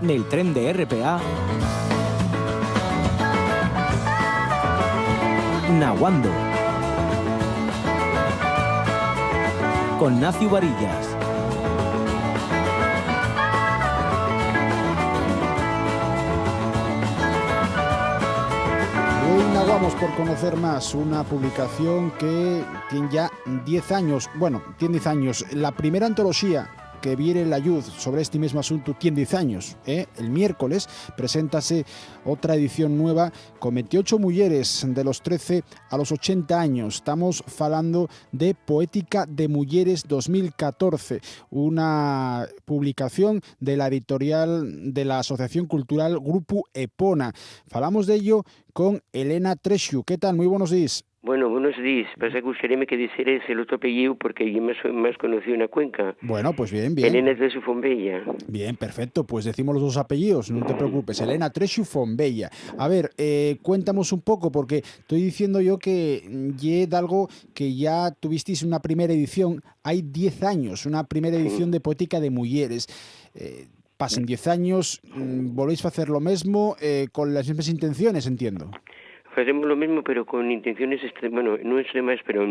Nel tren de RPA, Naguando, con Nacio Varillas. Hoy naguamos por conocer más una publicación que tiene ya 10 años. Bueno, tiene 10 años. La primera antología que viere la luz sobre este mismo asunto tiene 10 años. El miércoles preséntase otra edición nueva con 28 mujeres de los 13 a los 80 años. Estamos falando de Poética de Mujeres 2014, una publicación de la editorial de la Asociación Cultural Grupo Epona. Falamos de ello con Elena Trexiu. ¿Qué tal? Muy buenos días. Bueno, buenos días. Pasa que gustaría que dijeras el otro apellido porque yo más conocido en la Cuenca. Bueno, pues bien. Elena Trexiu Fombella. Bien, perfecto. Pues decimos los dos apellidos, no te preocupes. Elena Trexiu Fombella. A ver, cuéntanos un poco, porque estoy diciendo yo que de algo que ya tuvisteis una primera edición, hay 10 años, una primera edición de Poética de Mujeres. Pasen 10 años, volvéis a hacer lo mismo, con las mismas intenciones, entiendo. Hacemos lo mismo, pero con intenciones no extremas, pero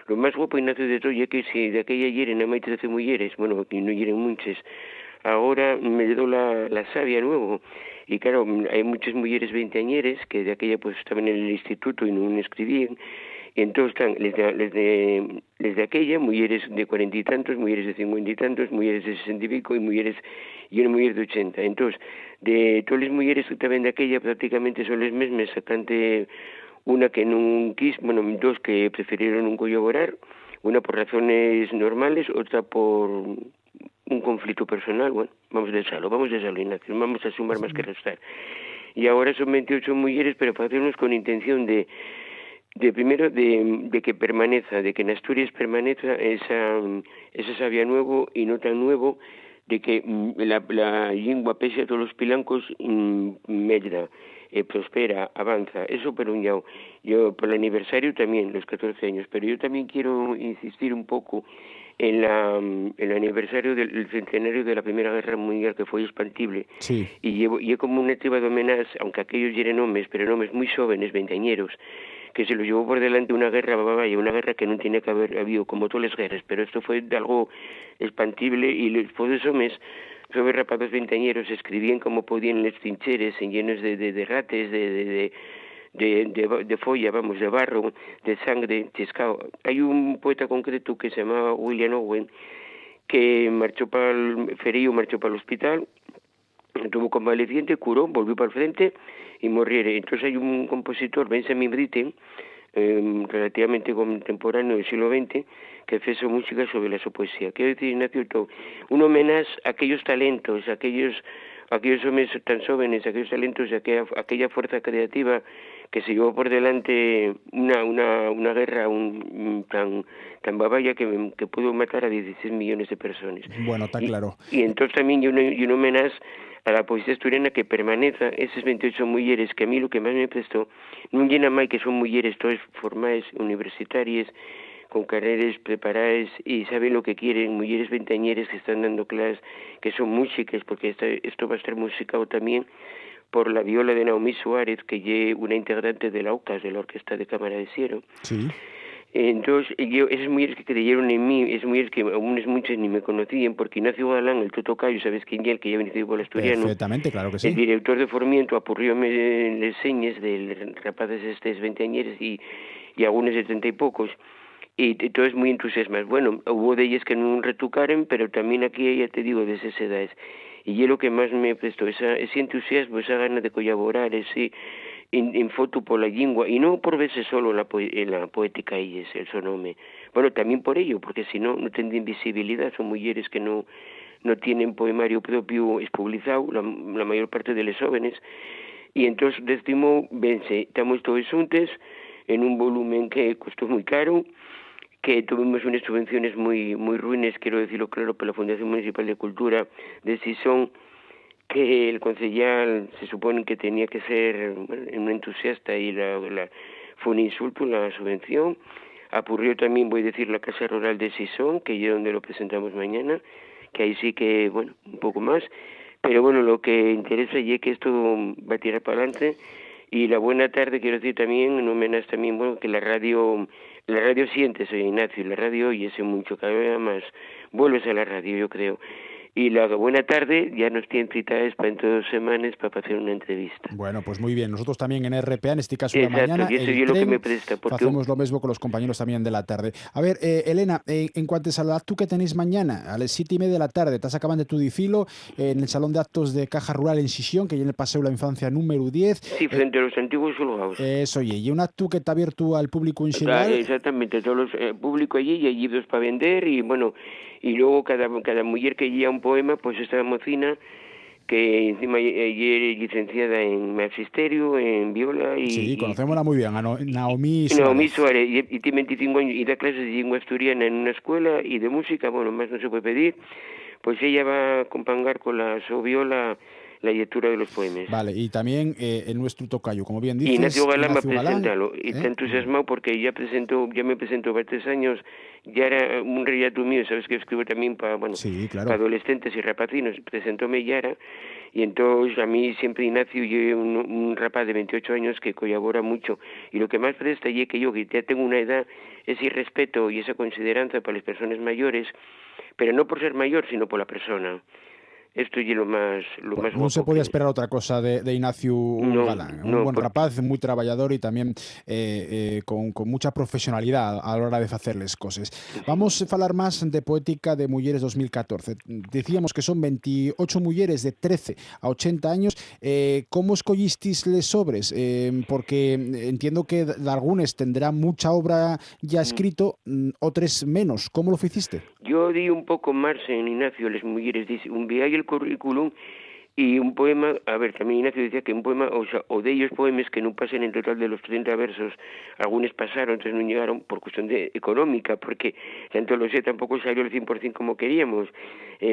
lo más guapo, Ignacio, de todo, ya que si de aquella hieren a 13 mujeres, bueno, aquí no hieren muchas, ahora me dio la savia nuevo, y claro, hay muchas mujeres veinteañeres que de aquella pues estaban en el instituto y no escribían, y entonces están les de aquella, mujeres de 40 y tantos, mujeres de 50 y tantos, mujeres de 60 y pico y una mujer de 80. Entonces, de todas las mujeres que estaban de aquella prácticamente son las mismas, sacante una que no quis, bueno, dos que prefirieron no colaborar, una por razones normales, otra por un conflicto personal. Bueno, vamos a dejarlo, Ignacio, vamos a sumar más que restar. Y ahora son 28 mujeres, pero para hacernos con intención de primero de que permanezca, de que en Asturias permanezca esa sabia nuevo y no tan nuevo, de que la lengua, pese a todos los pilancos, medra, prospera, avanza. Eso por un lado. Yo por el aniversario también, los 14 años, pero yo también quiero insistir un poco en el aniversario del centenario de la Primera Guerra Mundial, que fue expansible. Sí. Y como una triba de homenaje, aunque aquellos eran hombres, pero hombres muy jóvenes, veinteañeros, que se lo llevó por delante una guerra, una guerra que no tenía que haber habido, como todas las guerras, pero esto fue de algo expansible, y después de esos meses, esos rapados veinteañeros escribían como podían en las trincheras, en llenos de rates, de folla, vamos, de barro, de sangre, chiscao. Hay un poeta concreto que se llamaba William Owen, que marchó para el ferío, marchó para el hospital, tuvo convaleciente, curó, volvió para el frente y muriere. Entonces hay un compositor, Benjamin Britten, relativamente contemporáneo del siglo XX, que hizo música sobre su poesía. Quiero decir, Ignacio, un homenaje a aquellos talentos, a aquellos hombres tan jóvenes, a aquellos talentos, a aquella fuerza creativa que se llevó por delante una guerra tan babaya que pudo matar a 16 millones de personas. Bueno, está claro. Y entonces también y un homenaje a la poesía asturiana que permanezca esas 28 mujeres, que a mí lo que más me prestó, no llena más que son mujeres todas formadas, universitarias, con carreras preparadas y saben lo que quieren, mujeres veinteañeras que están dando clases, que son músicas, porque esto va a estar musicado también por la viola de Naomi Suárez, que es una integrante de la OCAS, de la Orquesta de Cámara de Cielo. Sí. Entonces, esas mujeres que creyeron en mí, esas mujeres que algunas muchas ni me conocían, porque Ignacio Galán, el Toto Cayo, ¿sabes quién es? El que ya venía por el asturiano. Perfectamente, claro que sí. El director de Formiento apurrióme las señas de rapaces veinteañeros y algunos de 30 y pocos. Y todos muy entusiasmados. Bueno, hubo de ellas que no retucaron, pero también aquí, ya te digo, de esas edades. Y es lo que más me prestó, ese entusiasmo, esa gana de colaborar, ese en foto por la lengua, y no por verse solo en la poética y es el sonome. Bueno, también por ello, porque si no tendrían visibilidad, son mujeres que no tienen poemario propio publicado, la mayor parte de los jóvenes, y entonces decimos, vence, estamos todos juntos, en un volumen que costó muy caro, que tuvimos unas subvenciones muy ruines, quiero decirlo claro, por la Fundación Municipal de Cultura de Sison, que el concejal se supone que tenía que ser un entusiasta y fue un insulto la subvención. A Purrió también voy a decir la Casa Rural de Sison, que es donde lo presentamos mañana, que ahí sí que, bueno, un poco más. Pero bueno, lo que interesa es que esto va a tirar para adelante. Y la buena tarde, quiero decir también, en homenaje también, bueno, que la radio siente, soy Ignacio, la radio oyese mucho, cada vez más vuelves a la radio, yo creo. Y la buena tarde ya nos tienen citadas para dentro de 2 semanas para hacer una entrevista. Bueno, pues muy bien. Nosotros también en RPA, en este caso la Exacto, mañana, y eso el yo lo que tren, me presta. Porque hacemos lo mismo con los compañeros también de la tarde. A ver, Elena, en cuanto a la acto que tenéis mañana, a las 7:30 de la tarde, estás acabando tu difilo en el Salón de Actos de Caja Rural en Sisión, que hay en el Paseo de la Infancia número 10. Sí, frente a los antiguos juzgados. Eso, y un acto que está abierto al público en general. Exactamente, todos los público allí y hay libros para vender y bueno, y luego cada mujer que lleva un poema, pues esta mocina que encima ayer licenciada en magisterio, en viola y... Sí, conocémosla muy bien, a Naomi Suárez. Naomi Suárez, y tiene 25 años y da clases de lengua asturiana en una escuela y de música, bueno, más no se puede pedir, pues ella va a acompañar con su viola la lectura de los poemas. Vale, y también en nuestro tocayo, como bien dices, Ignacio Galán va a Galán, presentarlo, y está entusiasmado porque ya me presentó hace 3 años, ya era un relato mío, sabes que escribo también para, bueno, sí, claro, para adolescentes y rapacinos, presentóme Yara, y entonces a mí siempre Ignacio, yo un rapaz de 28 años que colabora mucho, y lo que más presta es que yo, que ya tengo una edad, ese respeto y esa consideranza para las personas mayores, pero no por ser mayor, sino por la persona. Esto es lo más pues no se podía esperar otra cosa de Ignacio Galán, un buen rapaz, muy trabajador y también con mucha profesionalidad a la hora de hacerles cosas. Vamos a hablar más de Poética de Mujeres 2014. Decíamos que son 28 mujeres de 13 a 80 años. ¿Cómo escollisteis les sobres? Porque entiendo que algunas tendrán mucha obra ya escrito, otras menos. ¿Cómo lo hiciste? Yo di un poco más en Ignacio, las mujeres, dice, un viaje el currículum y un poema, a ver, también Ignacio decía que un poema, o de ellos poemas que no pasen en total de los 30 versos, algunos pasaron, entonces no llegaron por cuestión económica, porque la antología tampoco salió al 100% como queríamos,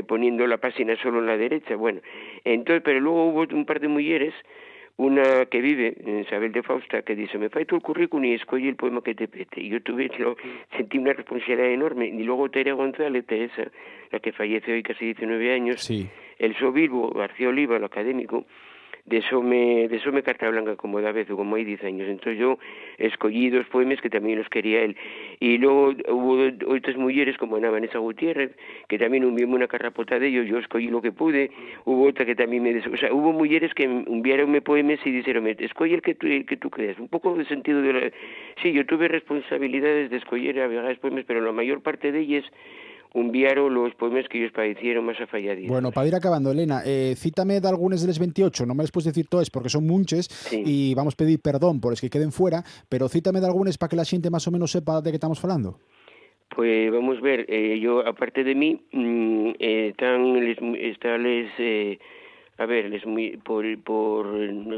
poniendo la página solo en la derecha, bueno, entonces, pero luego hubo un par de mujeres, una que vive, Isabel de Fausta, que dice, me fai tu el currículum y escoge el poema que te pete. Y yo sentí una responsabilidad enorme. Y luego Teresa González, Teresa, la que fallece hoy casi 19 años, sí. El Sobilbo, García Oliva, el académico, de eso me carta blanca como da vez, como hay 10 años. Entonces yo escogí 2 poemas que también los quería él. Y luego hubo otras mujeres como Ana Vanessa Gutiérrez, que también envióme una carrapota de ellos, yo escogí lo que pude. Hubo otra que también o sea, hubo mujeres que enviaronme poemas y dijeron, escoge el que tú creas. Un poco de sentido de sí, yo tuve responsabilidades de escoger a veces poemas, pero la mayor parte de ellas enviaron los poemas que ellos padecieron más afalladitos. Bueno, para ir acabando, Elena, cítame de algunos de los 28, no me les puedes decir todos porque son muchos, sí. Y vamos a pedir perdón por los que queden fuera, pero cítame de algunos para que la gente más o menos sepa de qué estamos hablando. Pues vamos a ver, yo aparte de mí, no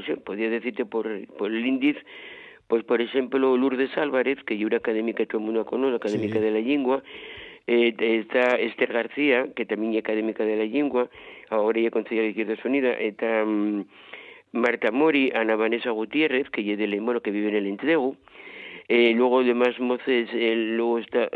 sé, podría decirte por el índice, pues por ejemplo Lourdes Álvarez, que es una académica que todo el mundo conoce, académica de la lengua. Está Esther García, que también es académica de la lengua, ahora ella es consejera de Izquierda Unida. Está Marta Mori, Ana Vanessa Gutiérrez, que es de Lemoro, que vive en el Entrego. Luego demás moces, luego está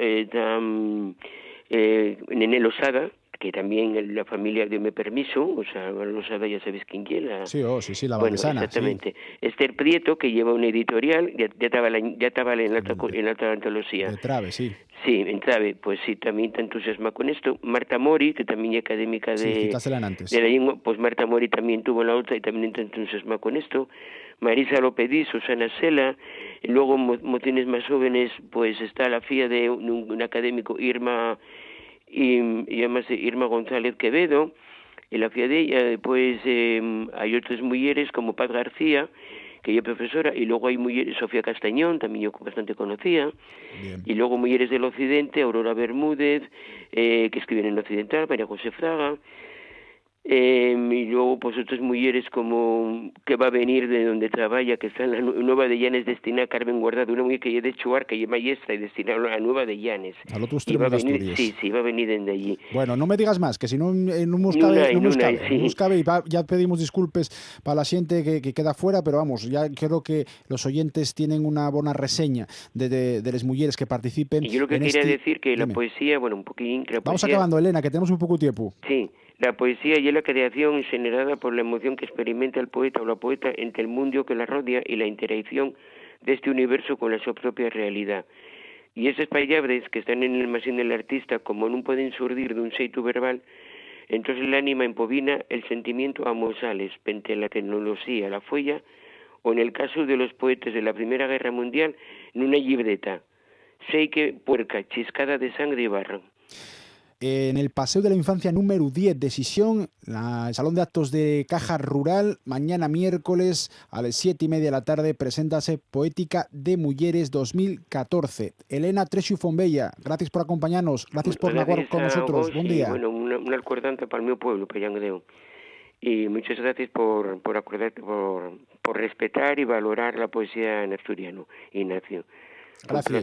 Nené Losada, que también la familia dio permiso, o sea, Losada ya sabes quién es. Sí, la valdesana. Exactamente. Sí. Esther Prieto, que lleva una editorial, ya estaba en la otra antología. De Trave, sí. Sí, en Trave, pues sí, también está entusiasmada con esto. Marta Mori, que también es académica de la lengua, pues Marta Mori también tuvo la otra y también está entusiasmada con esto. Marisa Lopedí, Susana Sela, y luego motines más jóvenes, pues está la filla de un académico, Irma González Quevedo, y la filla de ella. Después hay otras mujeres como Paz García, que ella es profesora, y luego hay mujeres, Sofía Castañón, también yo bastante conocía. Bien. Y luego mujeres del Occidente, Aurora Bermúdez, que escriben en el Occidental, María José Fraga. y luego pues otras mujeres como que va a venir de donde trabaja, que está en la Nueva de Llanes, destinada a Carmen Guardado, una mujer que es de Chuarca y es maestra y destinada a Nueva de Llanes. Al otro Y extremo va a de venir, Asturias. sí, va a venir desde allí. Bueno, no me digas más, que si no no nos Non cabe, hai, non nos sí. cabe, ya pedimos disculpes para la gente que queda fuera, pero vamos, ya creo que los oyentes tienen una buena reseña de las mujeres que participen Y yo lo que en quería este... decir que la Dime. poesía, bueno, un poquín, que la Vamos poesía... acabando, Elena, que tenemos un poco de tiempo. Sí, la poesía y la creación generada por la emoción que experimenta el poeta o la poeta entre el mundo que la rodea y la interacción de este universo con la su propia realidad. Y esas palabras que están en el almacén del artista, como no pueden surgir de un xeito verbal, entonces el ánima empobina el sentimiento amosales, pente la tecnología, la folla, o en el caso de los poetas de la Primera Guerra Mundial, en una libreta. Sei que puerca, chiscada de sangre y barro. En el Paseo de la Infancia número 10, Decisión, el Salón de Actos de Caja Rural, mañana miércoles a las 7:30 de la tarde, preséntase Poética de Mujeres 2014. Elena Tresu Fombella, gracias por acompañarnos, gracias por naguar con nosotros. Buen día. Bueno, una acordante para el meu pueblo, para Llangreo. Y muchas gracias por acordarte, por respetar y valorar la poesía en asturiano, Ignacio. Gracias.